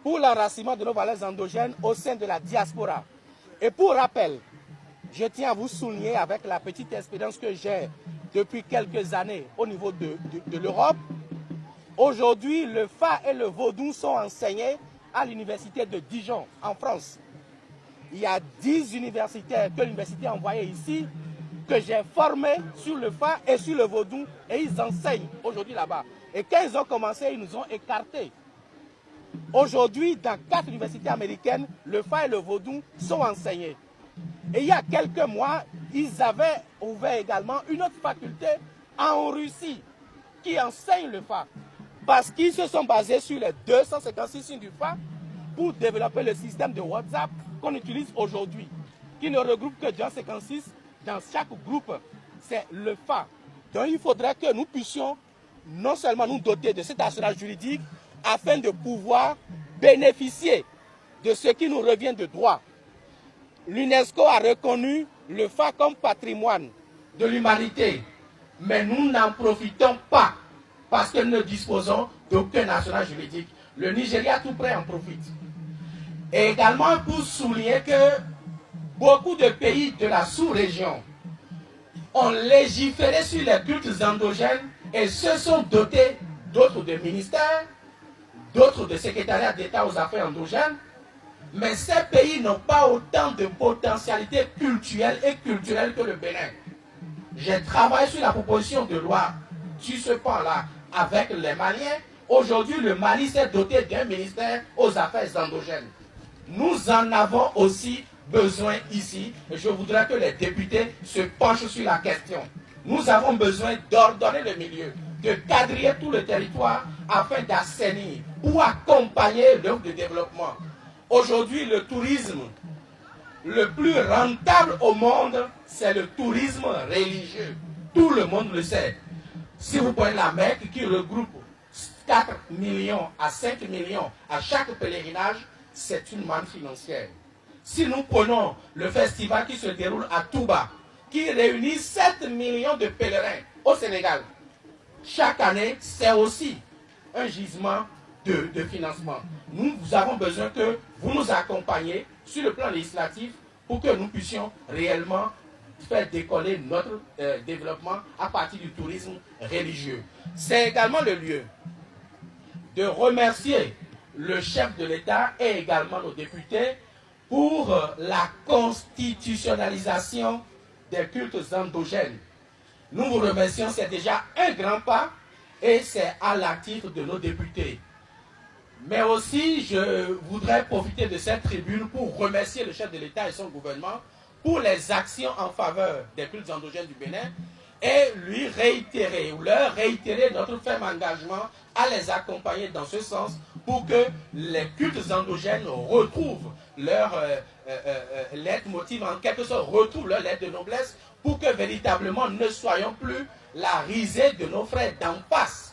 pour l'enracinement de nos valeurs endogènes au sein de la diaspora. Et pour rappel, je tiens à vous souligner avec la petite expérience que j'ai depuis quelques années au niveau de l'Europe. Aujourd'hui, le Fa et le Vodou sont enseignés à l'université de Dijon, en France. Il y a 10 universitaires que l'université a envoyés ici, que j'ai formés sur le Fa et sur le Vodou, et ils enseignent aujourd'hui là-bas. Et quand ils ont commencé, ils nous ont écartés. Aujourd'hui, dans 4 universités américaines, le Fa et le Vodou sont enseignés. Et il y a quelques mois, ils avaient ouvert également une autre faculté en Russie qui enseigne le Fa. Parce qu'ils se sont basés sur les 256 signes du Fa pour développer le système de WhatsApp qu'on utilise aujourd'hui, qui ne regroupe que 256 dans chaque groupe. C'est le Fa. Donc il faudrait que nous puissions non seulement nous doter de cet assurance juridique afin de pouvoir bénéficier de ce qui nous revient de droit. L'UNESCO a reconnu le Fa comme patrimoine de l'humanité, mais nous n'en profitons pas parce que nous ne disposons d'aucun assurance juridique. Le Nigeria tout près en profite. Et également pour souligner que beaucoup de pays de la sous-région ont légiféré sur les cultes endogènes et se sont dotés d'autres de ministères, d'autres de secrétariats d'État aux affaires endogènes, mais ces pays n'ont pas autant de potentialité culturelle et culturelle que le Bénin. J'ai travaillé sur la proposition de loi sur ce point-là avec les Maliens. Aujourd'hui, le Mali s'est doté d'un ministère aux affaires endogènes. Nous en avons aussi besoin ici, et je voudrais que les députés se penchent sur la question. Nous avons besoin d'ordonner le milieu, de quadriller tout le territoire afin d'assainir ou accompagner l'œuvre de développement. Aujourd'hui, le tourisme le plus rentable au monde, c'est le tourisme religieux. Tout le monde le sait. Si vous prenez la Mecque qui regroupe 4 millions à 5 millions à chaque pèlerinage, c'est une manne financière. Si nous prenons le festival qui se déroule à Touba, qui réunit 7 millions de pèlerins au Sénégal, chaque année, c'est aussi un gisement de financement. Nous avons besoin que vous nous accompagniez sur le plan législatif pour que nous puissions réellement faire décoller notre développement à partir du tourisme religieux. C'est également le lieu de remercier le chef de l'État et également nos députés pour la constitutionnalisation des cultes endogènes. Nous vous remercions, c'est déjà un grand pas et c'est à l'actif de nos députés. Mais aussi, je voudrais profiter de cette tribune pour remercier le chef de l'État et son gouvernement pour les actions en faveur des cultes endogènes du Bénin et lui réitérer, ou leur réitérer notre ferme engagement à les accompagner dans ce sens pour que les cultes endogènes retrouvent leur leitmotiv, en quelque sorte retrouvent leur lettre de noblesse pour que véritablement ne soyons plus la risée de nos frères d'en face.